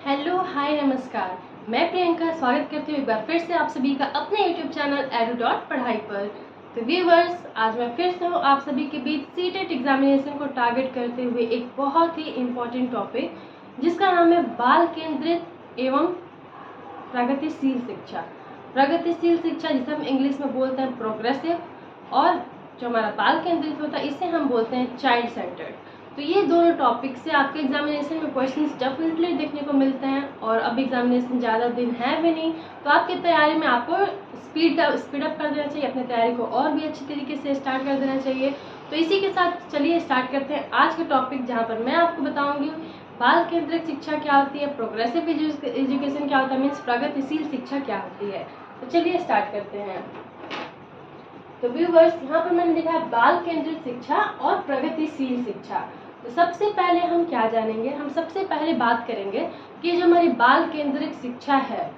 Hello hi नमस्कार। मैं प्रियंका स्वागत करती हूँ एक बार फिर से आप सभी का अपने यूट्यूब चैनल एडू पढ़ाई पर। तो व्यूवर्स, आज मैं फिर से हूँ आप सभी के बीच सीटेट एग्जामिनेशन को टारगेट करते हुए एक बहुत ही इम्पोर्टेंट टॉपिक जिसका नाम है बाल केंद्रित एवं प्रगतिशील शिक्षा। प्रगतिशील शिक्षा जिसे हम इंग्लिश में बोलते हैं प्रोग्रेसिव, और जो हमारा बाल केंद्रित होता है इसे हम बोलते हैं चाइल्ड सेंटर्ड। तो ये दोनों टॉपिक से आपके एग्जामिनेशन में क्वेश्चंस डेफिनेटली देखने को मिलते हैं, और अब एग्जामिनेशन ज़्यादा दिन है भी नहीं, तो आपकी तैयारी में आपको स्पीड अप कर देना चाहिए, अपनी तैयारी को और भी अच्छी तरीके से स्टार्ट कर देना चाहिए। तो इसी के साथ चलिए स्टार्ट करते हैं आज के टॉपिक, जहाँ पर मैं आपको बताऊँगी बाल केंद्रित शिक्षा क्या होती है, प्रोग्रेसिव एजुकेशन क्या होता है, मीन्स प्रगतिशील शिक्षा क्या होती है। तो चलिए स्टार्ट करते हैं। तो व्यूवर्स, यहाँ पर मैंने लिखा है बाल केंद्रित शिक्षा और प्रगतिशील शिक्षा। तो सबसे पहले हम क्या जानेंगे, हम सबसे पहले बात करेंगे कि जो हमारी बाल केंद्रित शिक्षा है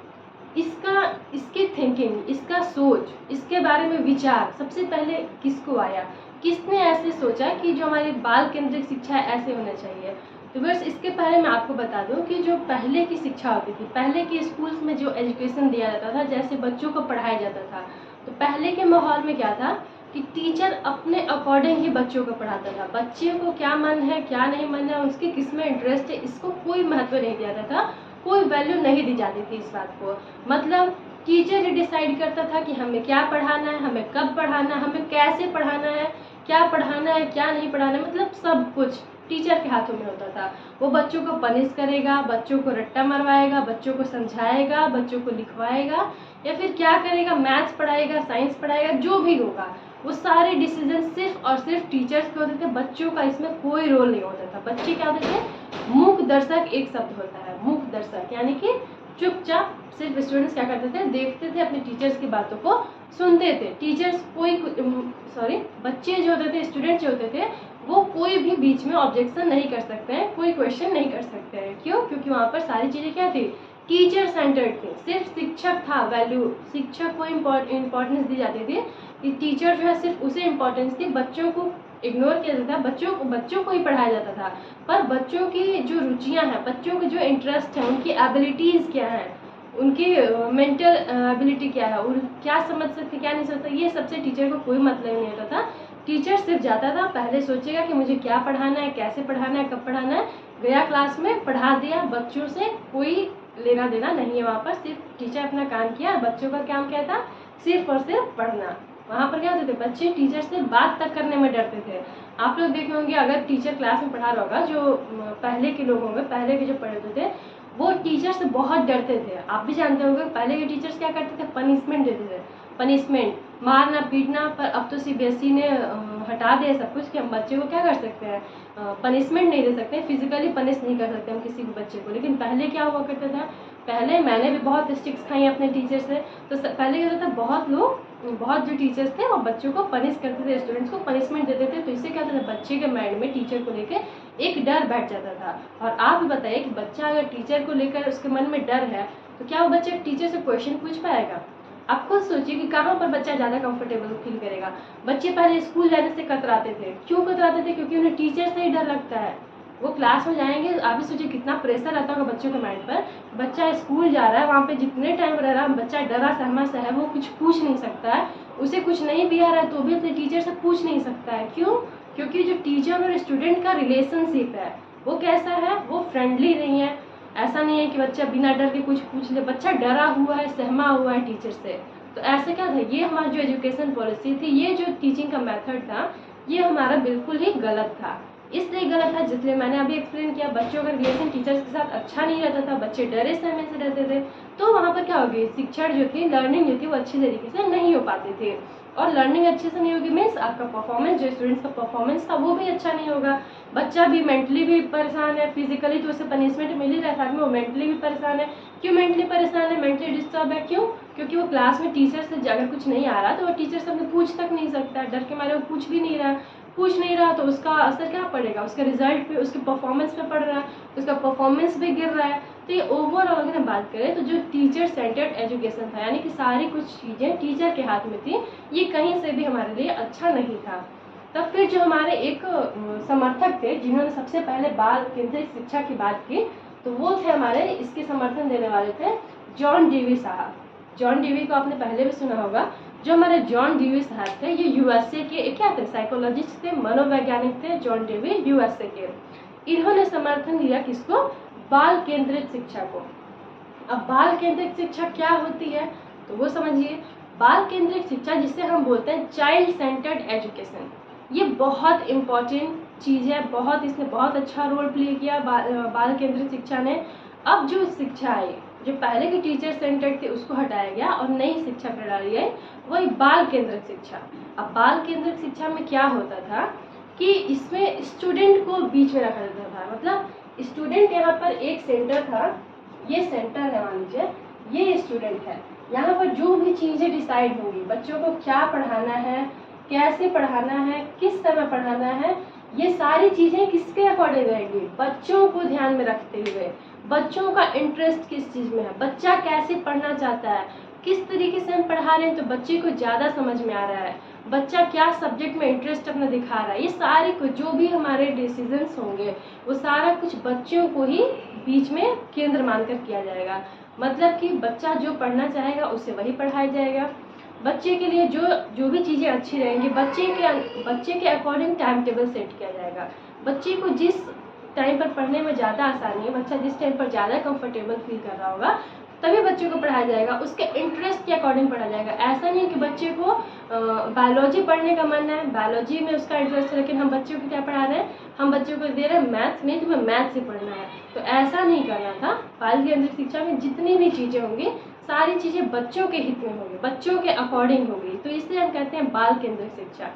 इसकी थिंकिंग, इसका सोच, इसके बारे में विचार सबसे पहले किसको आया, किसने ऐसे सोचा कि जो हमारी बाल केंद्रित शिक्षा है ऐसे होना चाहिए। तो बस इसके पहले मैं आपको बता दूं कि जो पहले की शिक्षा होती थी, पहले के स्कूल्स में जो एजुकेशन दिया जाता था, जैसे बच्चों को पढ़ाया जाता था, तो पहले के माहौल में क्या था कि टीचर अपने अकॉर्डिंग ही बच्चों को पढ़ाता था। बच्चे को क्या मन है क्या नहीं मन है, उसके किस में इंटरेस्ट है, इसको कोई महत्व नहीं दिया जाता था, कोई वैल्यू नहीं दी जाती थी इस बात को। मतलब टीचर ही डिसाइड करता था कि हमें क्या पढ़ाना है, हमें कब पढ़ाना है, हमें कैसे पढ़ाना है, क्या पढ़ाना है क्या नहीं पढ़ाना है, मतलब सब कुछ टीचर के हाथों में होता था। वो बच्चों को पनिश करेगा, बच्चों को रट्टा मरवाएगा, बच्चों को समझाएगा, बच्चों को लिखवाएगा, या फिर क्या करेगा, मैथ्स पढ़ाएगा, साइंस पढ़ाएगा, जो भी होगा वो सारे डिसीजन सिर्फ और सिर्फ टीचर्स के होते थे। बच्चों का इसमें कोई रोल नहीं होता था। बच्चे क्या होते थे, मूक दर्शक एक शब्द होता है, मूक दर्शक, यानी कि चुपचाप सिर्फ स्टूडेंट्स क्या करते थे, देखते थे, अपने टीचर्स की बातों को सुनते थे। टीचर्स बच्चे जो होते थे, स्टूडेंट्स जो होते थे, वो कोई भी बीच में ऑब्जेक्शन नहीं कर सकते हैं, कोई क्वेश्चन नहीं कर सकते हैं। क्यों? क्योंकि वहाँ पर सारी चीज़ें क्या थी, टीचर सेंटर्ड थी। सिर्फ शिक्षक था वैल्यू, शिक्षक को इम्पोर्टेंस दी जाती थी कि टीचर जो है सिर्फ उसे इम्पोर्टेंस थी, बच्चों को इग्नोर किया जाता था, बच्चों को ही पढ़ाया जाता था। पर बच्चों की जो रुचियाँ हैं, बच्चों के जो इंटरेस्ट हैं, उनकी एबिलिटीज़ क्या हैं, उनकी मेंटल एबिलिटी क्या है, और क्या समझ सकते क्या नहीं समझ सकते, ये सबसे टीचर को कोई मतलब नहीं होता था। टीचर सिर्फ जाता था, पहले सोचेगा कि मुझे क्या पढ़ाना है, कैसे पढ़ाना है, कब पढ़ाना है, गया क्लास में पढ़ा दिया। बच्चों से कोई लेना देना नहीं है वहाँ पर, सिर्फ टीचर अपना काम किया, बच्चों का काम क्या था, सिर्फ और सिर्फ पढ़ना। वहाँ पर क्या होते थे, बच्चे टीचर से बात तक करने में डरते थे। आप लोग देखे होंगे, अगर टीचर क्लास में पढ़ा रहा होगा, जो पहले के लोग होंगे, पहले के जो पढ़ते थे, वो टीचर से बहुत डरते थे। आप भी जानते होंगे पहले के टीचर्स क्या करते थे, पनिशमेंट देते थे, पनिशमेंट, मारना पीटना। पर अब तो सीबीएसई ने हटा दिया सब कुछ कि हम बच्चे को क्या कर सकते हैं, पनिशमेंट नहीं दे सकते, फिजिकली पनिश नहीं कर सकते हम किसी भी बच्चे को। लेकिन पहले क्या हुआ करता था, पहले मैंने भी बहुत स्टिक्स खाई अपने टीचर से। तो पहले क्या होता था, बहुत जो टीचर्स थे वो बच्चों को पनिश करते थे, स्टूडेंट्स को पनिशमेंट देते थे। तो इससे क्या होता था, बच्चे के माइंड में टीचर को लेकर एक डर बैठ जाता था। और आप भी बताइए कि बच्चा अगर टीचर को लेकर उसके मन में डर है, तो क्या वो बच्चा टीचर से क्वेश्चन पूछ पाएगा? आप खुद सोचिए कि कहाँ पर बच्चा ज़्यादा कंफर्टेबल फील करेगा। बच्चे पहले स्कूल जाने से कतराते थे। क्यों कतराते थे? क्योंकि उन्हें टीचर से ही डर लगता है। वो क्लास में जाएंगे, आप भी सोचिए कितना प्रेशर रहता होगा बच्चों के माइंड पर। बच्चा स्कूल जा रहा है, वहाँ पे जितने टाइम रह रहा है, बच्चा डरा सहमा सा है, वो कुछ पूछ नहीं सकता है। उसे कुछ नहीं भी आ रहा है तो भी अपने टीचर से पूछ नहीं सकता है। क्यों? क्योंकि जो टीचर और स्टूडेंट का रिलेशनशिप है वो कैसा है, वो फ्रेंडली नहीं है। ऐसा नहीं है कि बच्चा बिना डर के कुछ पूछ ले, बच्चा डरा हुआ है, सहमा हुआ है टीचर से। तो ऐसा क्या था, ये हमारी जो एजुकेशन पॉलिसी थी, ये जो टीचिंग का मेथड था, ये हमारा बिल्कुल ही गलत था। इसलिए गलत था जिसलिए मैंने अभी एक्सप्लेन किया। बच्चों का रिलेशन टीचर्स के साथ अच्छा नहीं रहता था, बच्चे डरे सहमे से रहते थे। तो वहाँ पर क्या होगी, शिक्षण जो थी, लर्निंग जो थी, वो अच्छी तरीके से नहीं हो पाते थे। और लर्निंग अच्छे से नहीं होगी मीन्स आपका परफॉर्मेंस, जो स्टूडेंट्स का परफॉर्मेंस था, वो भी अच्छा नहीं होगा। बच्चा भी मेंटली भी परेशान है, फिजिकली तो उसे पनिशमेंट मिल ही रहा है, साथ में वो मेंटली भी परेशान है। क्यों मेंटली परेशान है, मेंटली डिस्टर्ब है? क्यों? क्योंकि वो क्लास में टीचर से अगर कुछ नहीं आ रहा तो वो टीचर से अपने पूछ तक नहीं सकता है, डर के मारे वो पूछ नहीं रहा, तो उसका असर क्या पड़ेगा, उसके रिजल्ट पे, उसके परफॉर्मेंस पे पड़ रहा है, उसका परफॉर्मेंस भी गिर रहा है। तो ये ओवरऑल अगर हम बात करें तो जो टीचर सेंटर्ड एजुकेशन था, यानी कि सारी कुछ चीज़ें टीचर के हाथ में थी, ये कहीं से भी हमारे लिए अच्छा नहीं था। तब फिर जो हमारे एक समर्थक थे जिन्होंने सबसे पहले बाल केंद्रित शिक्षा की बात की, तो वो थे हमारे, इसके समर्थन देने वाले थे जॉन डेवी साहब। जॉन डेवी को आपने पहले भी सुना होगा। जो हमारे जॉन डेवी साहब थे ये यूएसए के क्या थे, साइकोलॉजिस्ट थे, मनोवैज्ञानिक थे जॉन डेवी, यूएसए के। इन्होंने समर्थन दिया किसको, बाल केंद्रित शिक्षा को। अब बाल केंद्रित शिक्षा क्या होती है तो वो समझिए। बाल केंद्रित शिक्षा जिसे हम बोलते हैं चाइल्ड सेंटर्ड एजुकेशन, ये बहुत इम्पॉर्टेंट चीज़ है, बहुत इसने बहुत अच्छा रोल प्ले किया बाल केंद्रित शिक्षा ने। अब जो शिक्षा आई, जो पहले की टीचर सेंटर्ड थी उसको हटाया गया और नई शिक्षा प्रणाली आई, वही बाल केंद्रित शिक्षा। अब बाल केंद्रित शिक्षा में क्या होता था कि इसमें स्टूडेंट को बीच में रखा जाता था। मतलब स्टूडेंट यहाँ पर एक सेंटर था, ये सेंटर है मान लीजिए, ये स्टूडेंट है, यहाँ पर जो भी चीज़ें डिसाइड होंगी, बच्चों को क्या पढ़ाना है, कैसे पढ़ाना है, किस समय पढ़ाना है, ये सारी चीज़ें किसके अकॉर्डिंग रहेंगी, बच्चों को ध्यान में रखते हुए। बच्चों का इंटरेस्ट किस चीज़ में है, बच्चा कैसे पढ़ना चाहता है, किस तरीके से हम पढ़ा रहे हैं तो बच्चे को ज़्यादा समझ में आ रहा है, बच्चा क्या सब्जेक्ट में इंटरेस्ट अपना दिखा रहा है, ये सारे कुछ जो भी हमारे डिसीजंस होंगे वो सारा कुछ बच्चों को ही बीच में केंद्र मानकर किया जाएगा। मतलब कि बच्चा जो पढ़ना चाहेगा उसे वही पढ़ाया जाएगा। बच्चे के लिए जो भी चीज़ें अच्छी रहेंगी, बच्चे के अकॉर्डिंग टाइम टेबल सेट किया जाएगा। बच्चे को जिस टाइम पर पढ़ने में ज़्यादा आसानी है, बच्चा जिस टाइम पर ज़्यादा कंफर्टेबल फील कर रहा होगा तभी बच्चे को पढ़ाया जाएगा, उसके इंटरेस्ट के अकॉर्डिंग पढ़ाया जाएगा। ऐसा नहीं कि बच्चे को बायोलॉजी पढ़ने का मन है, बायोलॉजी में उसका इंटरेस्ट है, लेकिन हम बच्चों को क्या पढ़ा रहे हैं, हम बच्चों को दे रहे हैं मैथ्स, नहीं तुम्हें मैथ्स ही पढ़ना है, तो ऐसा नहीं करना था। बाल केंद्रित शिक्षा में जितनी भी चीज़ें होंगी सारी चीज़ें बच्चों के हित में होंगी, बच्चों के अकॉर्डिंग होगी, तो इसलिए हम कहते हैं बाल केंद्रित शिक्षा।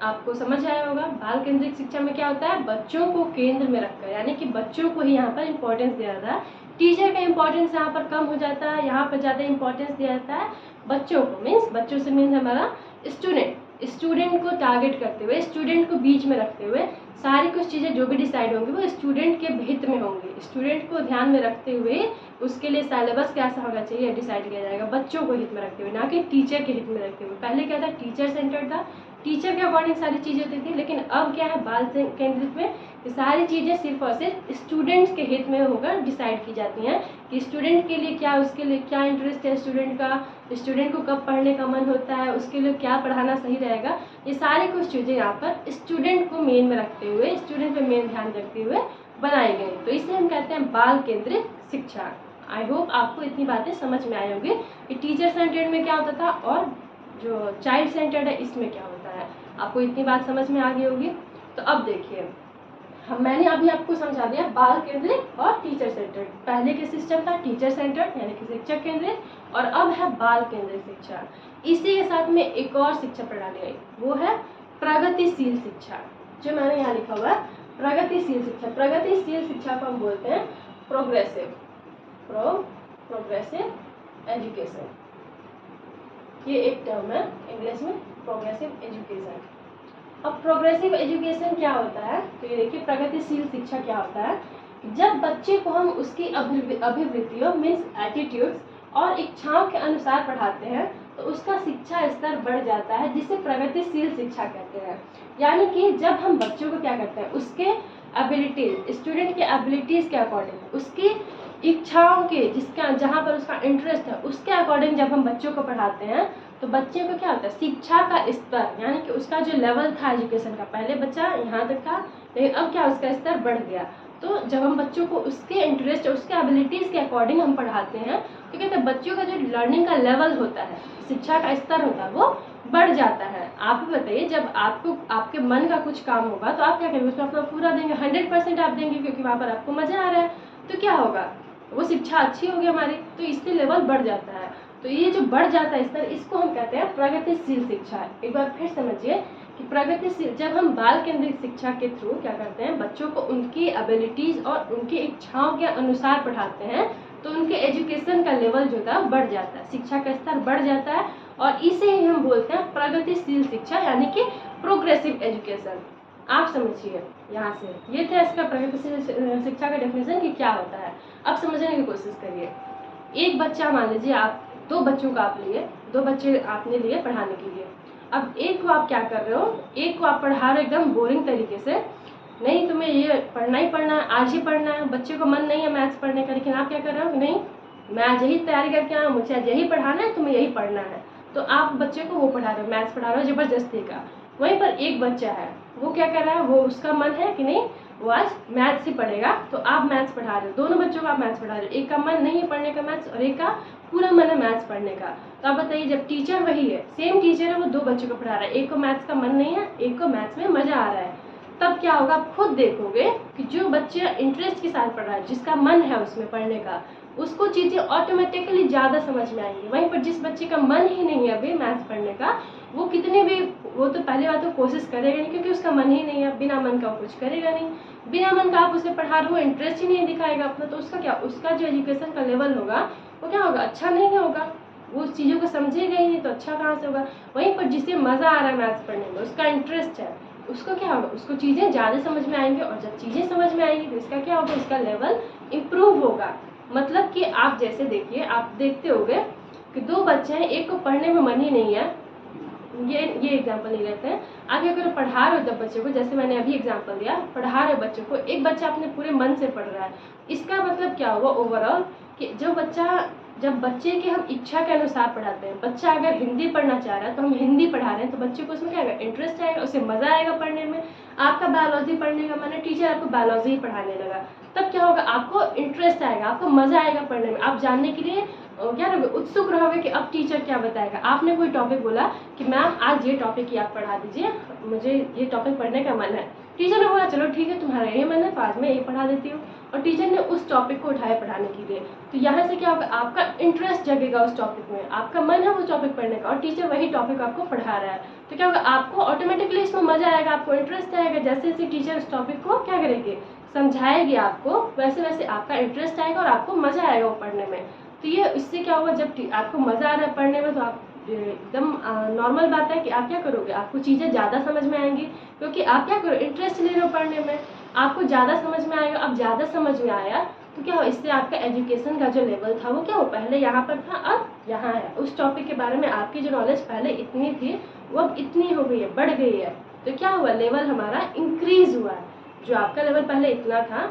आपको समझ आया होगा। बाल केंद्रित शिक्षा में क्या होता है, बच्चों को केंद्र में रखकर, यानी कि बच्चों को ही यहाँ पर इम्पोर्टेंस दिया जाता है। टीचर का इम्पोर्टेंस यहाँ पर कम हो जाता है, यहाँ पर ज़्यादा इम्पोर्टेंस दिया जाता है बच्चों को। मीन्स बच्चों से मीन्स हमारा स्टूडेंट को टारगेट करते हुए, स्टूडेंट को बीच में रखते हुए सारी कुछ चीज़ें जो भी डिसाइड होंगी वो स्टूडेंट के हित में होंगी। स्टूडेंट को ध्यान में रखते हुए उसके लिए सिलेबस कैसा होना चाहिए डिसाइड किया जाएगा, बच्चों को हित में रखते हुए, ना कि टीचर के हित में रखते हुए। पहले क्या था, टीचर सेंटर्ड था, टीचर के अकॉर्डिंग सारी चीज़ें होती थी, लेकिन अब क्या है, बाल केंद्रित में सारी चीज़ें सिर्फ और सिर्फ स्टूडेंट्स के हित में होकर डिसाइड की जाती हैं कि स्टूडेंट के लिए क्या, उसके लिए क्या इंटरेस्ट है स्टूडेंट का, स्टूडेंट को कब पढ़ने का मन होता है, उसके लिए क्या पढ़ाना सही रहेगा। ये सारी कुछ चीज़ें यहाँ पर स्टूडेंट को मेन में रखते हुए, स्टूडेंट पर मेन ध्यान रखते हुए बनाई गई, तो इसे हम कहते हैं बाल केंद्रित शिक्षा। आई होप आपको इतनी बातें समझ में आई होंगी कि टीचर सेंटर्ड में क्या होता था और जो चाइल्ड सेंटर्ड है इसमें क्या होता है। आपको इतनी बात समझ में आ गई होगी। तो अब देखिए, मैंने अभी आपको समझा दिया बाल केंद्रित और टीचर सेंटर्ड। पहले के सिस्टम था टीचर सेंटर्ड यानी कि शिक्षक केंद्रित, और अब है बाल केंद्रित शिक्षा। इसी के साथ में एक और शिक्षा प्रणाली आई, वो है प्रगतिशील शिक्षा। जो मैंने यहाँ लिखा हुआ है प्रगतिशील शिक्षा। प्रगतिशील शिक्षा को हम बोलते हैं प्रोग्रेसिव एजुकेशन। ये एक टर्म है इंग्लिश में, प्रोग्रेसिव एजुकेशन। अब प्रोग्रेसिव एजुकेशन क्या होता है, तो ये देखिए प्रगतिशील शिक्षा क्या होता है, जब बच्चे को हम उसकी अभिवृत्तियों मीन्स एटीट्यूड्स और इच्छाओं के अनुसार पढ़ाते हैं तो उसका शिक्षा स्तर बढ़ जाता है, जिसे प्रगतिशील शिक्षा कहते हैं। यानी कि जब हम बच्चों को क्या करते हैं, उसके एबिलिटीज, स्टूडेंट के एबिलिटीज़ के अकॉर्डिंग, उसकी इच्छाओं के, जिसका जहाँ पर उसका इंटरेस्ट है उसके अकॉर्डिंग जब हम बच्चों को पढ़ाते हैं तो बच्चे को क्या होता है, शिक्षा का स्तर, यानी कि उसका जो लेवल था एजुकेशन का, पहले बच्चा यहाँ तक था लेकिन अब क्या उसका स्तर बढ़ गया। तो जब हम बच्चों को उसके इंटरेस्ट, उसके एबिलिटीज़ के अकॉर्डिंग हम पढ़ाते हैं तो कहते हैं बच्चों का जो लर्निंग का लेवल होता है, शिक्षा का स्तर होता है, वो बढ़ जाता है। आप भी बताइए, जब आपको आपके मन का कुछ काम होगा तो आप क्या करेंगे, उसमें अपना पूरा देंगे, 100% आप देंगे, क्योंकि वहाँ पर आपको मज़ा आ रहा है। तो क्या होगा, वो शिक्षा अच्छी होगी हमारी, तो इससे लेवल बढ़ जाता है। तो ये जो बढ़ जाता है स्तर, इसको हम कहते हैं प्रगतिशील शिक्षा। एक बार फिर समझिए कि प्रगतिशील, जब हम बाल केंद्रित शिक्षा के थ्रू क्या करते हैं, बच्चों को उनकी एबिलिटीज़ और उनकी इच्छाओं के अनुसार पढ़ाते हैं तो उनके एजुकेशन का लेवल जो था बढ़ जाता है, शिक्षा का स्तर बढ़ जाता है, और इसे ही हम बोलते हैं प्रगतिशील शिक्षा यानी कि प्रोग्रेसिव एजुकेशन। आप समझिए यहाँ से, ये था इसका प्रगतिशील शिक्षा का डेफिनेशन कि क्या होता है। अब समझने की कोशिश करिए। एक बच्चा, मान लीजिए आप दो बच्चों को आप लिए, दो बच्चे आपने लिए पढ़ाने के लिए। अब एक को आप क्या कर रहे हो, एक को आप पढ़ा रहे हो एकदम बोरिंग तरीके से, नहीं तुम्हें ये पढ़ना ही पढ़ना है, आज ही पढ़ना है, बच्चे को मन नहीं है मैथ्स पढ़ने का, लेकिन आप क्या कर रहे हो कि नहीं मैं आज यही तैयारी करके आया, मुझे आज यही पढ़ाना है, तुम्हें यही पढ़ना है, तो आप बच्चे को वो पढ़ा रहे हो, मैथ्स पढ़ा रहे हो जबरदस्ती का। वहीं पर एक बच्चा है वो क्या कर रहा है, वो उसका मन है कि नहीं वो आज मैथ्स ही पढ़ेगा, तो आप मैथ्स पढ़ा रहे हो, दोनों बच्चों को आप मैथ्स पढ़ा रहे हो, एक का मन नहीं है पढ़ने का मैथ्स और एक का पूरा मन है मैथ्स पढ़ने का। तो आप बताइए जब टीचर वही है, सेम टीचर है, वो दो बच्चों को पढ़ा रहा है, एक को मैथ्स का मन नहीं है, एक को मैथ्स में मजा आ रहा है, तब क्या होगा आप खुद देखोगे कि जो बच्चे इंटरेस्ट के साथ पढ़ रहा है, जिसका मन है उसमें पढ़ने का, उसको चीज़ें ऑटोमेटिकली ज़्यादा समझ में आएंगी। वहीं पर जिस बच्चे का मन ही नहीं है अभी मैथ्स पढ़ने का, वो कितने भी, वो तो पहले बात तो कोशिश करेगा नहीं, क्योंकि उसका मन ही नहीं है, बिना मन का वो कुछ करेगा नहीं, बिना मन का आप उसे पढ़ा रहे हो, इंटरेस्ट ही नहीं दिखाएगा अपना, तो उसका क्या, उसका जो एजुकेशन का लेवल होगा वो क्या होगा, अच्छा नहीं होगा, वो उस चीज़ों को समझेगा ही नहीं, तो अच्छा कहाँ से होगा। वहीं पर जिसे मज़ा आ रहा है मैथ्स पढ़ने में, उसका इंटरेस्ट है, उसको क्या होगा, उसको चीज़ें ज़्यादा समझ में आएंगी, और जब चीज़ें समझ में आएंगी तो इसका क्या होगा, इसका लेवल इम्प्रूव होगा। मतलब कि आप जैसे देखिए, आप देखते होंगे कि दो बच्चे हैं, एक को पढ़ने में मन ही नहीं है, ये एग्जाम्पल नहीं लेते हैं, आप अगर पढ़ा रहे हो जब बच्चे को, जैसे मैंने अभी एग्जाम्पल दिया, पढ़ा रहे हो बच्चों को, एक बच्चा अपने पूरे मन से पढ़ रहा है, इसका मतलब क्या हुआ ओवरऑल कि जो बच्चा, जब बच्चे के हम इच्छा के अनुसार पढ़ाते हैं, बच्चा अगर हिंदी पढ़ना चाह रहा है तो हम हिंदी पढ़ा रहे हैं, तो बच्चे को उसमें क्या आएगा, इंटरेस्ट आएगा, उसे मज़ा आएगा पढ़ने में। आपका बायोलॉजी पढ़ने का मैंने टीचर आपको बायोलॉजी ही पढ़ाने लगा, तब क्या होगा, आपको इंटरेस्ट आएगा, आपको मज़ा आएगा पढ़ने में, आप जानने के लिए क्या रहोगे, उत्सुक रहोगे कि अब टीचर क्या बताएगा। आपने कोई टॉपिक बोला कि मैम आज ये टॉपिक ही आप पढ़ा दीजिए, मुझे ये टॉपिक पढ़ने का मन है, टीचर ने बोला चलो ठीक है तुम्हारा ये मन है तो आज मैं ये पढ़ा देती हूँ, और टीचर ने उस टॉपिक को उठाया पढ़ाने के लिए, तो यहाँ से क्या होगा, आपका इंटरेस्ट जगेगा उस टॉपिक में, आपका मन है वो टॉपिक पढ़ने का, और टीचर वही टॉपिक आपको पढ़ा रहा है, तो क्या होगा, आपको ऑटोमेटिकली इसमें मजा आएगा, आपको इंटरेस्ट आएगा, जैसे जैसे टीचर उस टॉपिक को क्या करेगी, समझाएगी आपको, वैसे वैसे आपका इंटरेस्ट आएगा और आपको मजा आएगा वो पढ़ने में। तो ये इससे क्या होगा, जब आपको मजा आ रहा है पढ़ने में, तो आप एकदम नॉर्मल बात है कि आप क्या करोगे, आपको चीज़ें ज़्यादा समझ में आएंगी, क्योंकि आप क्या करो, इंटरेस्ट ले रहे हो पढ़ने में, आपको ज़्यादा समझ में आएगा। अब ज़्यादा समझ में आया तो क्या हो, इससे आपका एजुकेशन का जो लेवल था वो क्या हो, पहले यहाँ पर था अब यहाँ है, उस टॉपिक के बारे में आपकी जो नॉलेज पहले इतनी थी वो अब इतनी हो गई है, बढ़ गई है, तो क्या हुआ, लेवल हमारा इंक्रीज हुआ है। जो आपका लेवल पहले इतना था,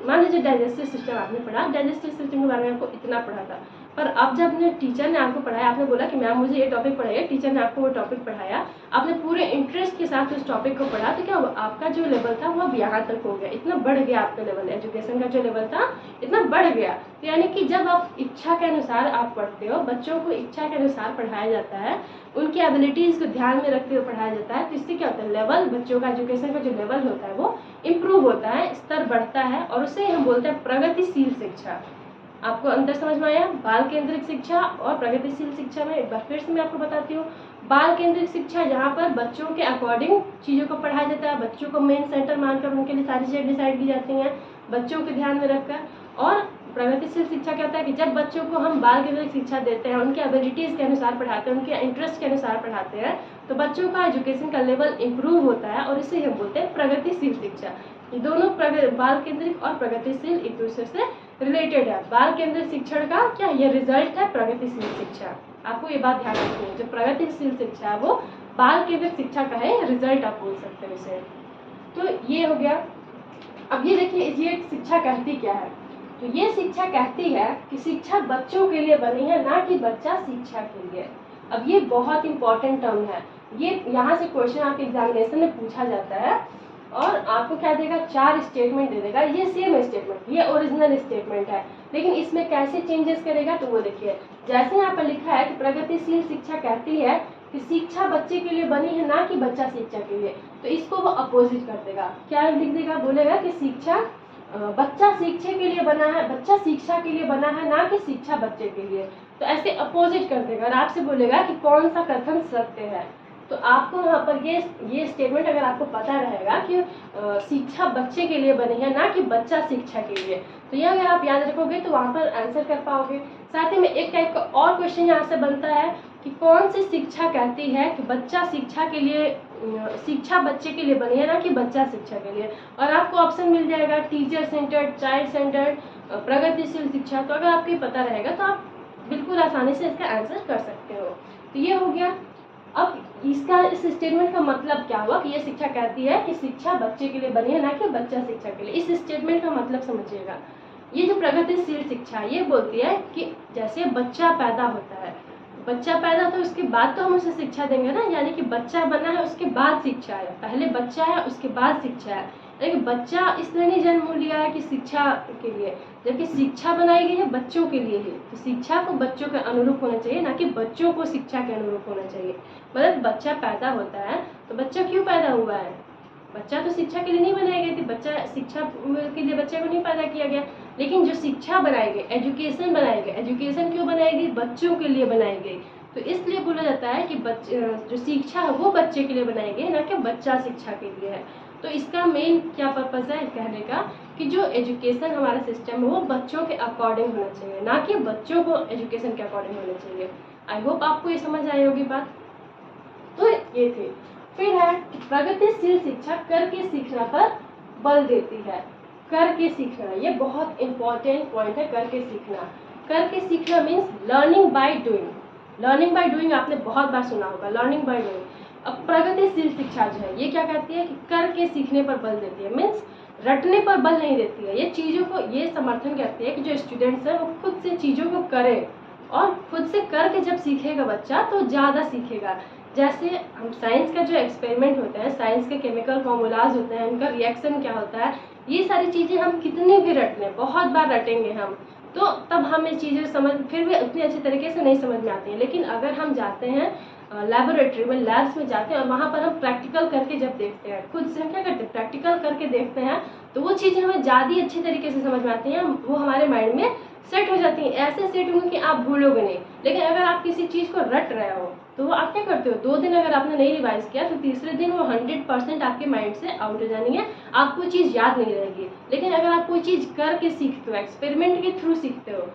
मान लीजिए डाइजेस्टिव सिस्टम आपने पढ़ा, डाइजेस्टिव सिस्टम के बारे में आपको इतना पढ़ा था, पर अब जब ने टीचर ने आपको पढ़ाया, आपने बोला कि मैम मुझे ये टॉपिक पढ़ाइए, टीचर ने आपको वो टॉपिक पढ़ाया, आपने पूरे इंटरेस्ट के साथ उस टॉपिक को पढ़ा, तो क्या हुआ, आपका जो लेवल था वो अब यहाँ तक हो गया, इतना बढ़ गया आपका लेवल, एजुकेशन का जो लेवल था इतना बढ़ गया। तो यानी कि जब आप इच्छा के अनुसार आप पढ़ते हो, बच्चों को इच्छा के अनुसार पढ़ाया जाता है, उनकी एबिलिटीज़ को ध्यान में रखते हुए पढ़ाया जाता है, तो इससे क्या होता है, लेवल, बच्चों का एजुकेशन का जो लेवल होता है वो इम्प्रूव होता है, स्तर बढ़ता है, और उसे हम बोलते हैं प्रगतिशील शिक्षा। आपको अंतर समझ में आया, बाल केंद्रित शिक्षा और प्रगतिशील शिक्षा में। एक बार फिर से मैं आपको बताती हूँ, बाल केंद्रित शिक्षा जहाँ पर बच्चों के अकॉर्डिंग चीज़ों को पढ़ाया जाता है, बच्चों को मेन सेंटर मानकर उनके लिए सारी चीज़ें डिसाइड की जाती हैं बच्चों के ध्यान में रखकर। और प्रगतिशील शिक्षा क्या होता है कि जब बच्चों को हम बाल केंद्रित शिक्षा देते हैं, उनके एबिलिटीज़ के अनुसार पढ़ाते हैं, उनके इंटरेस्ट के अनुसार पढ़ाते हैं, तो बच्चों का एजुकेशन का लेवल इम्प्रूव होता है, और इसे हम बोलते हैं प्रगतिशील शिक्षा। ये दोनों बाल केंद्रित और प्रगतिशील एक दूसरे से रिलेटेड है। बाल केंद्रित शिक्षण का क्या ये रिजल्ट है प्रगतिशील शिक्षा, आपको ये बात ध्यान रखनी है, जो प्रगतिशील शिक्षा है वो बाल केंद्रित शिक्षा का है रिजल्ट, आप बोल सकते हो इसे। तो ये हो गया। अब ये देखिए, ये शिक्षा कहती क्या है, तो ये शिक्षा कहती है कि शिक्षा बच्चों के लिए बनी है, ना कि बच्चा शिक्षा के लिए। अब ये बहुत इंपॉर्टेंट टर्म है, ये यहाँ से क्वेश्चन आपके एग्जामिनेशन में पूछा जाता है, और आपको क्या देगा, 4 स्टेटमेंट दे देगा, ये सेम स्टेटमेंट, ये ओरिजिनल स्टेटमेंट है, लेकिन इसमें कैसे चेंजेस करेगा, तो वो देखिए, जैसे यहाँ पर लिखा है कि प्रगतिशील शिक्षा कहती है कि शिक्षा बच्चे के लिए बनी है, ना कि बच्चा शिक्षा के लिए, तो इसको वो अपोजिट कर देगा, क्या लिख देगा, बोलेगा कि शिक्षा बच्चा शिक्षा के लिए बना है, बच्चा शिक्षा के लिए बना है, ना कि शिक्षा बच्चे के लिए, तो ऐसे अपोजिट कर देगा, और आपसे बोलेगा कि कौन सा कथन सत्य है। तो आपको वहाँ पर ये स्टेटमेंट अगर आपको पता रहेगा कि शिक्षा बच्चे के लिए बनी है, ना कि बच्चा शिक्षा के लिए, तो ये अगर आप याद रखोगे तो वहाँ पर आंसर कर पाओगे। साथ ही में एक टाइप का और क्वेश्चन यहाँ से बनता है कि कौन सी शिक्षा कहती है कि बच्चा शिक्षा के लिए, शिक्षा बच्चे के लिए बनी है, ना कि बच्चा शिक्षा के लिए, और आपको ऑप्शन मिल जाएगा टीचर सेंटर्ड, चाइल्ड सेंटर्ड, प्रगतिशील शिक्षा। तो अगर आपको पता रहेगा तो आप बिल्कुल आसानी से इसका आंसर कर सकते हो। तो ये हो गया। अब इसका इस स्टेटमेंट का मतलब क्या हुआ कि ये शिक्षा कहती है कि शिक्षा बच्चे के लिए बनी है, ना कि बच्चा शिक्षा के लिए। इस स्टेटमेंट का मतलब समझिएगा। ये जो प्रगतिशील शिक्षा ये बोलती है कि जैसे बच्चा पैदा होता है, बच्चा पैदा तो उसके बाद तो हम उसे शिक्षा देंगे ना, यानी कि बच्चा बना है उसके बाद शिक्षा है, पहले बच्चा है उसके बाद शिक्षा है। लेकिन बच्चा इसलिए नहीं जन्म लिया है कि शिक्षा के लिए, जबकि शिक्षा बनाई गई है बच्चों के लिए ही। तो शिक्षा को बच्चों के अनुरूप होना चाहिए, ना कि बच्चों को शिक्षा के अनुरूप होना चाहिए। मतलब बच्चा पैदा होता है तो बच्चा क्यों पैदा हुआ है? बच्चा तो शिक्षा के लिए नहीं बनाया गया थी, बच्चा शिक्षा के लिए बच्चे को नहीं पैदा किया गया। लेकिन जो शिक्षा बनाई गई, एजुकेशन बनाई गई, एजुकेशन क्यों बनाई गई? बच्चों के लिए बनाई गई। तो इसलिए बोला जाता है कि जो शिक्षा है वो बच्चे के लिए बनाई गई, ना कि बच्चा शिक्षा के लिए है। तो इसका मेन क्या पर्पज़ है कहने का कि जो एजुकेशन हमारा सिस्टम है वो बच्चों के अकॉर्डिंग होना चाहिए, ना कि बच्चों को एजुकेशन के अकॉर्डिंग होना चाहिए। आई होप आपको ये समझ आई होगी बात। तो ये थे। फिर है प्रगतिशील शिक्षा करके सीखना पर बल देती है। करके सीखना ये बहुत इंपॉर्टेंट पॉइंट है। करके सीखना means learning by doing. Learning by doing आपने बहुत बार सुना होगा, लर्निंग बाय डूइंग। अब प्रगतिशील शिक्षा जो है ये क्या कहती है कि करके सीखने पर बल देती है, मीन्स रटने पर बल नहीं देती है। ये चीज़ों को ये समर्थन करती है कि जो स्टूडेंट्स हैं वो खुद से चीज़ों को करें, और खुद से करके जब सीखेगा बच्चा तो ज़्यादा सीखेगा। जैसे हम साइंस का जो एक्सपेरिमेंट होता है, साइंस के केमिकल फॉर्मूलाज होते हैं, उनका रिएक्शन क्या होता है, ये सारी चीज़ें हम कितने भी रट लें, बहुत बार रटेंगे हम, तो तब हमें चीज़ें समझ फिर भी उतनी अच्छी तरीके से नहीं समझ में आती हैं। लेकिन अगर हम जाते हैं लेबोरेटरी में, लैब्स में जाते हैं और वहाँ पर हम प्रैक्टिकल करके जब देखते हैं, खुद से हम क्या करते हैं प्रैक्टिकल करके देखते हैं, तो वो चीज़ें हमें ज़्यादा अच्छी तरीके से समझ में आती हैं, वो हमारे माइंड में सेट हो जाती हैं। ऐसे सेट होंगे कि आप भूलोगे नहीं। लेकिन अगर आप किसी चीज़ को रट रहे हो तो वो आप क्या करते हो, 2 दिन अगर आपने नहीं रिवाइज किया तो तीसरे दिन वो 100% आपके माइंड से आउट हो जानी है, आपको चीज़ याद नहीं रहेगी। लेकिन अगर आप कोई चीज़ करके सीखते हो, एक्सपेरिमेंट के थ्रू सीखते हो,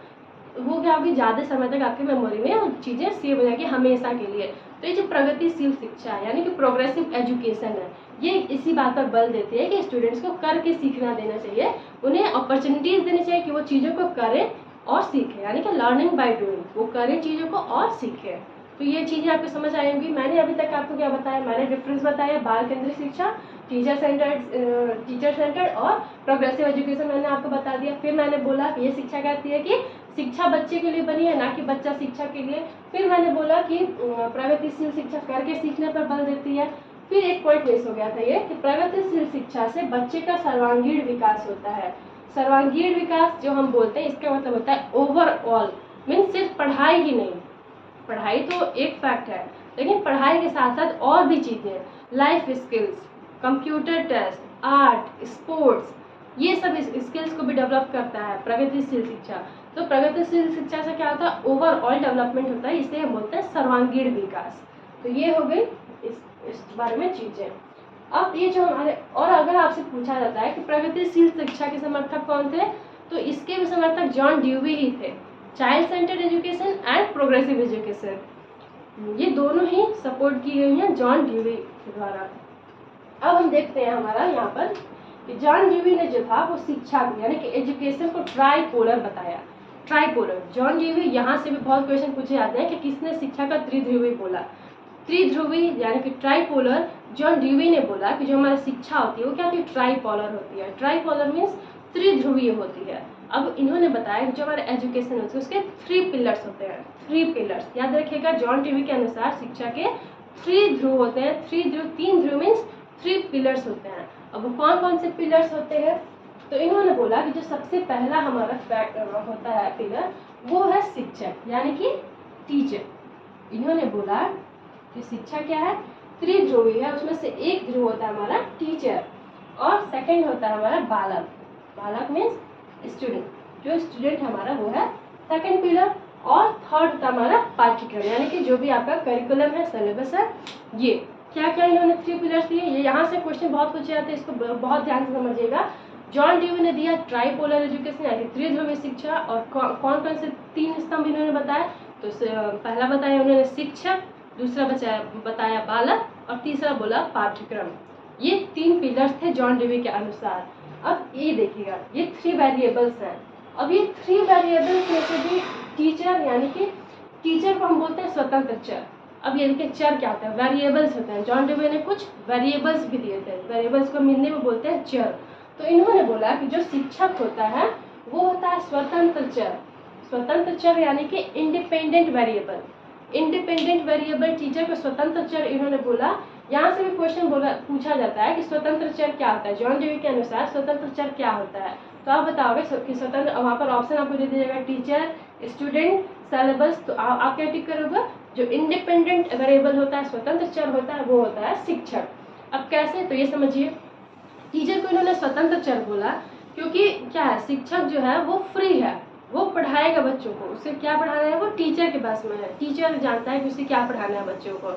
वो क्या होगी, ज़्यादा समय तक आपकी मेमोरी में वो चीज़ें सेव हो जाएगी हमेशा के लिए। तो ये जो प्रगतिशील शिक्षा है यानी कि प्रोग्रेसिव एजुकेशन है, ये इसी बात पर बल देती है कि स्टूडेंट्स को करके सीखना देना चाहिए, उन्हें अपॉर्चुनिटीज़ देनी चाहिए कि वो चीज़ों को करें और सीखें, यानी कि लर्निंग बाय डूइंग, वो करें चीज़ों को और सीखें। तो ये चीज़ें आपको समझ आई होंगी। मैंने अभी तक आपको क्या बताया, मैंने डिफरेंस बताया बाल केंद्रित शिक्षा, टीचर सेंटर्ड और प्रोग्रेसिव एजुकेशन मैंने आपको बता दिया। फिर मैंने बोला कि ये शिक्षा कहती है कि शिक्षा बच्चे के लिए बनी है, ना कि बच्चा शिक्षा के लिए। फिर मैंने बोला कि प्रगतिशील शिक्षा करके सीखने पर बल देती है। फिर एक पॉइंट मिस हो गया था ये कि प्रगतिशील शिक्षा से बच्चे का सर्वांगीण विकास होता है। सर्वांगीण विकास जो हम बोलते हैं इसका मतलब होता है ओवरऑल, मीन्स सिर्फ पढ़ाई ही नहीं, पढ़ाई तो एक फैक्ट है, लेकिन पढ़ाई के साथ साथ और भी चीज़ें, life skills, computer test, art, sports, ये सब स्किल्स को भी डेवलप करता है प्रगतिशील शिक्षा। तो प्रगतिशील शिक्षा से क्या होता है, ओवरऑल डेवलपमेंट होता है, इसे हम बोलते हैं सर्वांगीण विकास। तो ये हो गई इस बारे में चीज़ें। अब ये जो हमारे, और अगर आपसे पूछा जाता है कि प्रगतिशील शिक्षा के समर्थक कौन थे, तो इसके भी समर्थक जॉन ड्यूवी ही थे। Child centred education and progressive education, ये दोनों ही सपोर्ट की गई हैं जॉन ड्यूवी के द्वारा। अब हम देखते हैं हमारा यहाँ पर कि जॉन ड्यूवी ने जो था वो शिक्षा को यानी कि एजुकेशन को ट्राइपोलर बताया। ट्राइपोलर, जॉन ड्यूवी, यहाँ से भी बहुत क्वेश्चन पूछे जाते हैं कि किसने शिक्षा का त्रिध्रुवी बोला। त्रिध्रुवी यानी कि ट्राइपोलर जॉन ड्यूवी ने बोला कि जो हमारी शिक्षा होती है वो क्या होती है, ट्राइपोलर होती है। ट्राइपोलर मीन्स त्रिध्रुवीय होती है। अब इन्होंने बताया कि जो हमारे एजुकेशन होती है उसके 3 पिलर्स होते हैं। 3 पिलर्स याद रखिएगा, जॉन ड्यूवी के अनुसार शिक्षा के 3 ध्रुव होते हैं। 3 ध्रुव मीन्स 3 पिलर्स होते हैं। अब वो कौन कौन से पिलर्स होते हैं, तो इन्होंने बोला कि जो सबसे पहला हमारा फैक्ट होता है पिलर, वो है शिक्षक यानी कि टीचर। इन्होंने बोला कि शिक्षा क्या है, त्रिध्रुवी है, उसमें से एक ध्रुव होता है हमारा टीचर, और सेकंड होता है हमारा बालक। बालक मीन्स स्टूडेंट, जो स्टूडेंट हमारा वो है सेकंड पिलर, और थर्ड होता है हमारा पाठ्यक्रम यानी कि जो भी आपका करिकुलम है, सिलेबस है। ये क्या क्या इन्होंने 3 पिलर्स दिए, ये यहाँ से क्वेश्चन बहुत पूछे जाते हैं, इसको बहुत ध्यान से समझिएगा। जॉन ड्यूवी ने दिया ट्राइपोलर एजुकेशन यानी त्रिध्रुवी शिक्षा, और कौन कौन से 3 स्तंभ इन्होंने बताया, तो पहला बताया उन्होंने शिक्षक, दूसरा बताया बालक, और तीसरा बोला पाठ्यक्रम। ये 3 पिलर्स थे जॉन ड्यूवी के अनुसार। अब ये देखिएगा, ये 3 वेरिएबल्स हैं। अब ये 3 वेरिएबल्स में से भी टीचर यानी कि टीचर को हम बोलते हैं स्वतंत्र चर। अब ये देखिए चर क्या होता है, वेरिएबल्स होते हैं। जॉन डेवी ने कुछ वेरिएबल्स भी दिए थे, वेरिएबल्स को हिंदी में बोलते हैं चर। तो इन्होंने बोला कि जो शिक्षक होता है वो होता है स्वतंत्र चर। स्वतंत्र चर यानी कि independent variable. Independent variable teacher को स्वतंत्र चर इन्होंने बोला। यहाँ से भी क्वेश्चन पूछा जाता है कि स्वतंत्र चर क्या होता है। जॉन डेवी के अनुसार स्वतंत्र चर क्या होता है, तो आप बताओगे कि स्वतंत्र, वहाँ पर ऑप्शन आपको दे दिया जाएगा टीचर, स्टूडेंट, सिलेबस। तो आप क्या टिक करोगे, जो इंडिपेंडेंट वेरिएबल होता है, स्वतंत्र चर होता है, वो होता है शिक्षक। अब कैसे, तो ये समझिए, टीचर को इन्होंने स्वतंत्र चर बोला क्योंकि क्या है, शिक्षक जो है वो फ्री है, वो पढ़ाएगा बच्चों को, उसे क्या पढ़ाना है वो टीचर के पास में है, टीचर जानता है कि उसे क्या पढ़ाना है बच्चों को।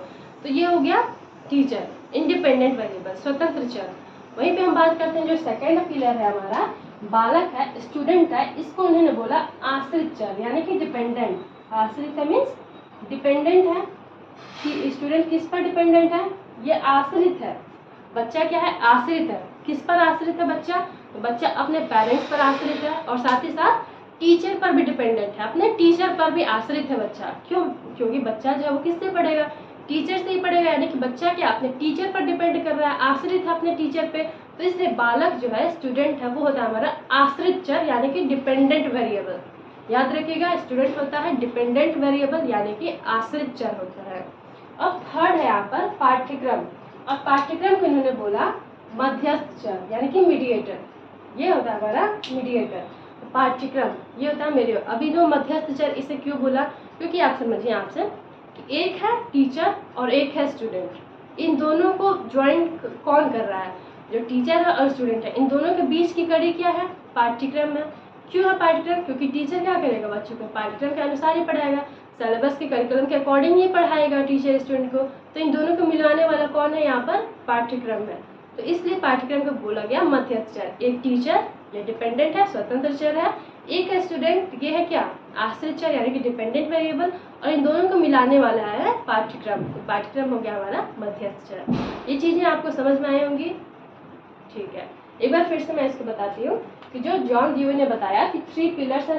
तो ये हो गया टीचर, इंडिपेंडेंट वेरिएबल, स्वतंत्र चर। वहीं पे हम बात करते हैं जो सेकेंड पिलर है हमारा, बालक है, स्टूडेंट है, इसको उन्होंने बोला आश्रित चर यानी कि डिपेंडेंट। आश्रित मीन्स डिपेंडेंट है कि स्टूडेंट किस पर डिपेंडेंट है, ये आश्रित है। बच्चा क्या है, आश्रित है। किस पर आश्रित है बच्चा, तो बच्चा अपने पेरेंट्स पर आश्रित है और साथ ही साथ टीचर पर भी डिपेंडेंट है, अपने टीचर पर भी आश्रित है बच्चा। क्यों, क्योंकि बच्चा जो है वो किससे पढ़ेगा, टीचर से ही पढ़ेगा। यानी कि बच्चा क्या अपने टीचर पर डिपेंड कर रहा है, आश्रित है अपने टीचर पे। तो इसलिए बालक जो है, स्टूडेंट है, वो होता है हमारा आश्रित चर यानी कि डिपेंडेंट वेरिएबल। याद रखिएगा, स्टूडेंट होता है डिपेंडेंट वेरिएबल यानी कि आश्रित चर होता है। अब थर्ड है यहाँ पर पाठ्यक्रम। अब पाठ्यक्रम को इन्होंने बोला मध्यस्थ चर यानी कि मीडिएटर। ये होता है हमारा मीडिएटर। पाठ्यक्रम ये होता है मेरे। अभी जो मध्यस्थ चर, इसे क्यों बोला, क्योंकि आप समझिए आपसे कि एक है टीचर और एक है स्टूडेंट। इन दोनों को ज्वाइन कौन कर रहा है, जो टीचर है और स्टूडेंट है, इन दोनों के बीच की कड़ी क्या है, पाठ्यक्रम है। क्यों है पाठ्यक्रम, क्योंकि टीचर क्या करेगा, बच्चों को पाठ्यक्रम के अनुसार ही पढ़ाएगा, सिलेबस के करिकुलम के अकॉर्डिंग ही पढ़ाएगा टीचर स्टूडेंट को। तो इन दोनों को मिलाने वाला कौन है, यहाँ पर पाठ्यक्रम है। तो इसलिए पाठ्यक्रम को बोला गया मध्यस्थ चर। एक टीचर, ये डिपेंडेंट है, स्वतंत्र चर है, एक है स्टूडेंट, ये है क्या, आश्रित चर यानी कि डिपेंडेंट वेरिएबल, और इन दोनों को मिलाने वाला है पाठ्यक्रम। तो पाठ्यक्रम हो गया हमारा मध्यस्थ चर। ये चीजें आपको समझ में आई होंगी, ठीक है। एक बार फिर से मैं इसको बताती हूँ कि जो जॉन डेवी ने बताया कि 3 पिलर्स है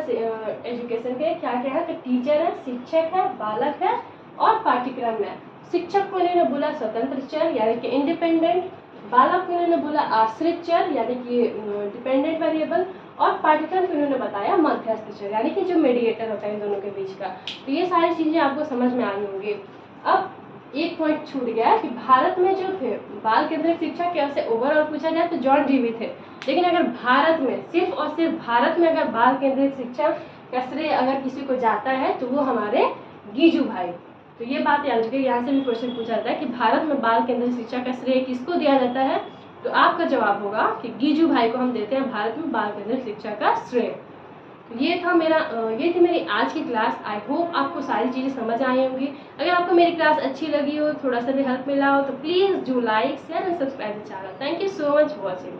एजुकेशन के, क्या क्या है, तो टीचर है, शिक्षक है, बालक है और पाठ्यक्रम है। शिक्षक को इन्होंने बोला स्वतंत्र चर यानी कि इंडिपेंडेंट, बालक को इन्होंने बोला आश्रित चर यानी कि डिपेंडेंट वेरिएबल, और पाठ्यक्रम को इन्होंने बताया मध्यस्थ चर यानी कि जो मीडिएटर होता है इन दोनों के बीच का। तो ये सारी चीजें आपको समझ में आई होंगी। अब एक पॉइंट छूट गया कि भारत में जो थे बाल केंद्रित शिक्षा कैसे ओवरऑल पूछा जाए तो जॉन डेवी थे, लेकिन अगर भारत में सिर्फ और सिर्फ भारत में अगर बाल केंद्रित शिक्षा का श्रेय अगर किसी को जाता है तो वो हमारे गीजू भाई। तो ये बात याद रखिए, यहाँ से भी क्वेश्चन पूछा जाता है कि भारत में बाल केंद्रित शिक्षा का श्रेय किसको दिया जाता है, तो आपका जवाब होगा कि गीजू भाई को हम देते हैं भारत में बाल केंद्रित शिक्षा का श्रेय। ये थी मेरी आज की क्लास। आई होप आपको सारी चीज़ें समझ आई होंगी। अगर आपको मेरी क्लास अच्छी लगी हो, थोड़ा सा भी हेल्प मिला हो, तो please do like, share and subscribe the channel. Thank you so much for watching.